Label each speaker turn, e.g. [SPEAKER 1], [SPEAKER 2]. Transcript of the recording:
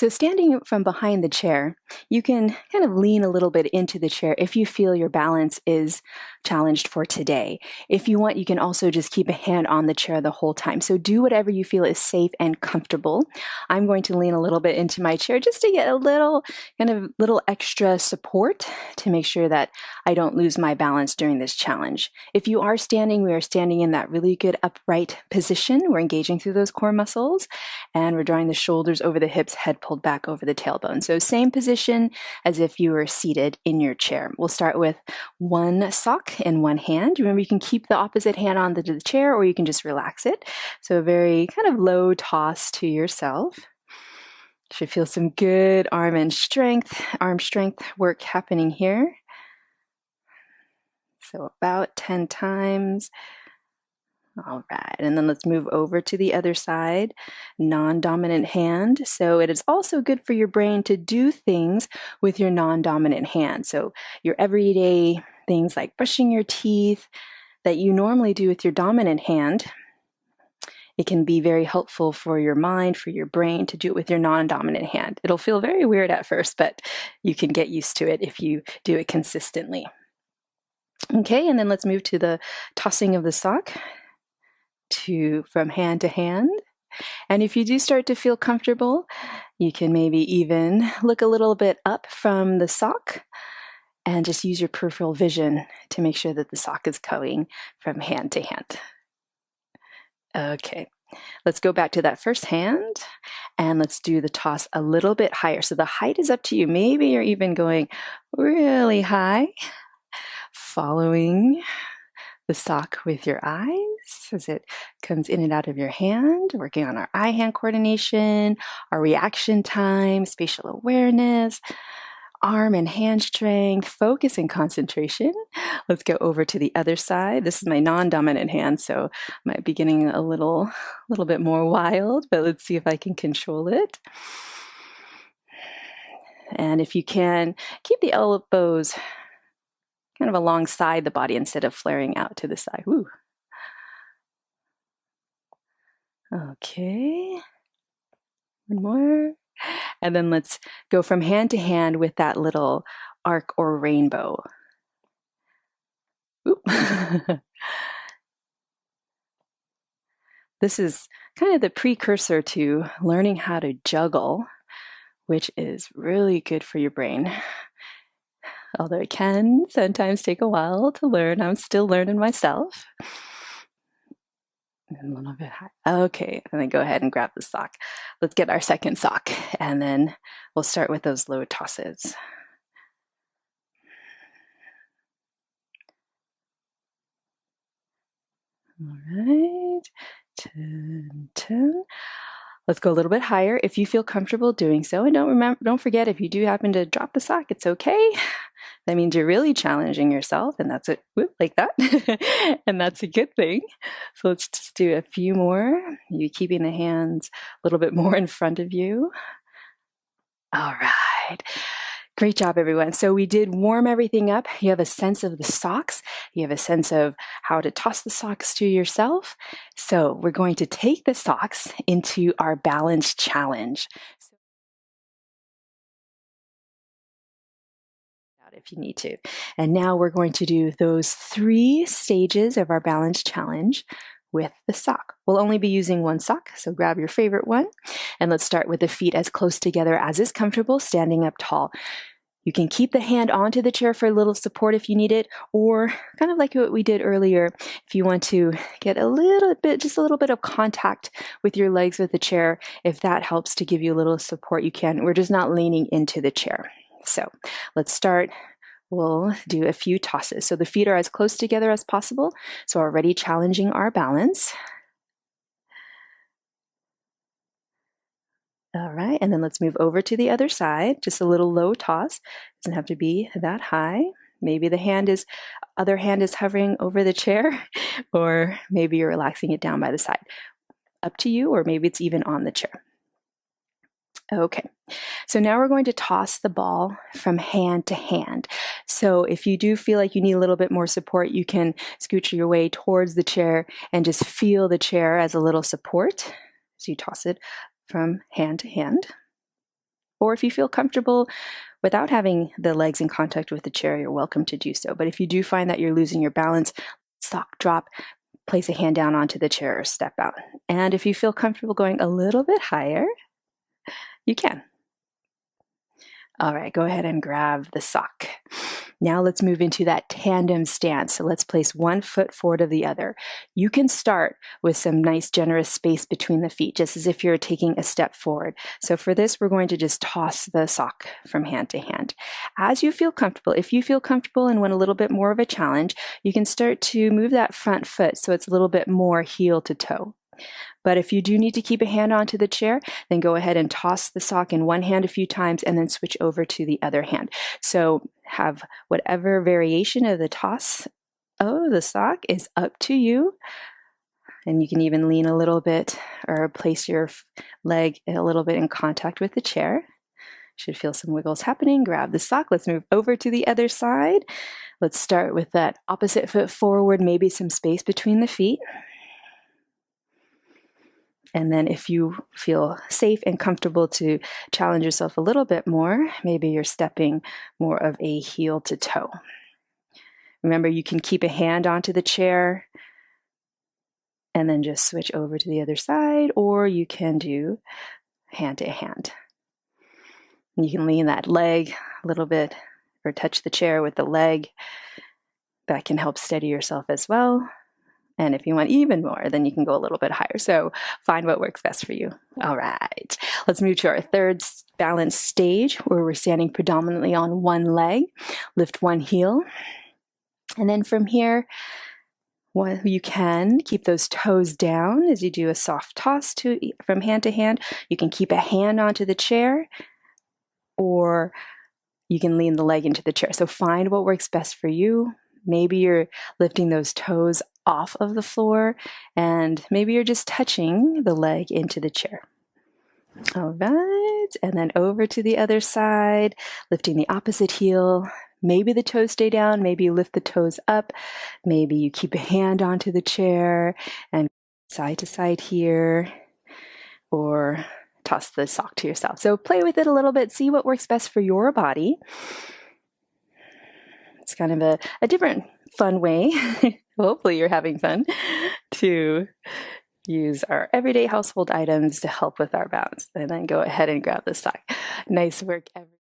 [SPEAKER 1] So standing from behind the chair, you can kind of lean a little bit into the chair if you feel your balance is challenged for today. If you want, you can also just keep a hand on the chair the whole time. So do whatever you feel is safe and comfortable. I'm going to lean a little bit into my chair just to get a little extra support to make sure that I don't lose my balance during this challenge. If you are standing, we are standing in that really good upright position. We're engaging through those core muscles and we're drawing the shoulders over the hips, head pulled back over the tailbone. So same position as if you were seated in your chair. We'll start with one sock in one hand. Remember, you can keep the opposite hand on the chair or you can just relax it. So a very kind of low toss to yourself. You should feel some good arm strength work happening here. So about 10 times. All right, and then let's move over to the other side, non-dominant hand. So it is also good for your brain to do things with your non-dominant hand. So your everyday things like brushing your teeth that you normally do with your dominant hand, it can be very helpful for your mind, for your brain to do it with your non-dominant hand. It'll feel very weird at first, but you can get used to it if you do it consistently. Okay, and then let's move to the tossing of the sock from hand to hand. And if you do start to feel comfortable, you can maybe even look a little bit up from the sock and just use your peripheral vision to make sure that the sock is going from hand to hand. Okay, let's go back to that first hand and let's do the toss a little bit higher. So the height is up to you. Maybe you're even going really high, following the sock with your eyes as it comes in and out of your hand, working on our eye-hand coordination, our reaction time, spatial awareness, arm and hand strength, focus and concentration. Let's go over to the other side. This is my non-dominant hand, so I might be getting a little bit more wild, but let's see if I can control it. And if you can, keep the elbows kind of alongside the body instead of flaring out to the side. Woo. Okay. One more. And then let's go from hand to hand with that little arc or rainbow. This is kind of the precursor to learning how to juggle, which is really good for your brain. Although it can sometimes take a while to learn. I'm still learning myself. And a little bit high. Okay, and then go ahead and grab the sock. Let's get our second sock, and then we'll start with those low tosses. All right, 10, 10. Let's go a little bit higher if you feel comfortable doing so. And don't forget, if you do happen to drop the sock, it's okay. That means you're really challenging yourself, and that's it, like that. And that's a good thing. So let's just do a few more. You keeping the hands a little bit more in front of you. All right. Great job, everyone. So we did warm everything up. You have a sense of the socks. You have a sense of how to toss the socks to yourself. So we're going to take the socks into our balance challenge. If you need to. And now we're going to do those 3 stages of our balance challenge with the sock. We'll only be using one sock, so grab your favorite one. And let's start with the feet as close together as is comfortable, standing up tall. You can keep the hand onto the chair for a little support if you need it, or kind of like what we did earlier, if you want to get just a little bit of contact with your legs with the chair, if that helps to give you a little support, you can. We're just not leaning into the chair. So let's start. We'll do a few tosses. So the feet are as close together as possible. So already challenging our balance. All right, and then let's move over to the other side. Just a little low toss. Doesn't have to be that high. Maybe the other hand is hovering over the chair, or maybe you're relaxing it down by the side. Up to you, or maybe it's even on the chair. Okay, so now we're going to toss the ball from hand to hand. So if you do feel like you need a little bit more support, you can scooch your way towards the chair and just feel the chair as a little support. So you toss it from hand to hand. Or if you feel comfortable without having the legs in contact with the chair, you're welcome to do so. But if you do find that you're losing your balance, sock drop, place a hand down onto the chair or step out. And if you feel comfortable going a little bit higher, you can. All right, go ahead and grab the sock. Now let's move into that tandem stance. So let's place one foot forward of the other. You can start with some nice generous space between the feet, just as if you're taking a step forward. So for this, we're going to just toss the sock from hand to hand. As you feel comfortable, if you feel comfortable and want a little bit more of a challenge, you can start to move that front foot so it's a little bit more heel to toe. But if you do need to keep a hand onto the chair, then go ahead and toss the sock in one hand a few times and then switch over to the other hand. So have whatever variation of the toss of the sock is up to you. And you can even lean a little bit or place your leg a little bit in contact with the chair. Should feel some wiggles happening. Grab the sock. Let's move over to the other side. Let's start with that opposite foot forward, maybe some space between the feet. And then if you feel safe and comfortable to challenge yourself a little bit more, maybe you're stepping more of a heel to toe. Remember, you can keep a hand onto the chair and then just switch over to the other side, or you can do hand to hand. And you can lean that leg a little bit or touch the chair with the leg. That can help steady yourself as well. And if you want even more, then you can go a little bit higher. So find what works best for you. All right, let's move to our third balance stage where we're standing predominantly on one leg. Lift one heel. And then from here, you can keep those toes down as you do a soft toss from hand to hand. You can keep a hand onto the chair, or you can lean the leg into the chair. So find what works best for you. Maybe you're lifting those toes off of the floor, and maybe you're just touching the leg into the chair. All right, and then over to the other side, lifting the opposite heel. Maybe the toes stay down, maybe you lift the toes up, maybe you keep a hand onto the chair and side to side here, or toss the sock to yourself. So play with it a little bit, see what works best for your body. It's kind of a different fun way, hopefully you're having fun, to use our everyday household items to help with our balance. And then go ahead and grab the sock. Nice work, everyone.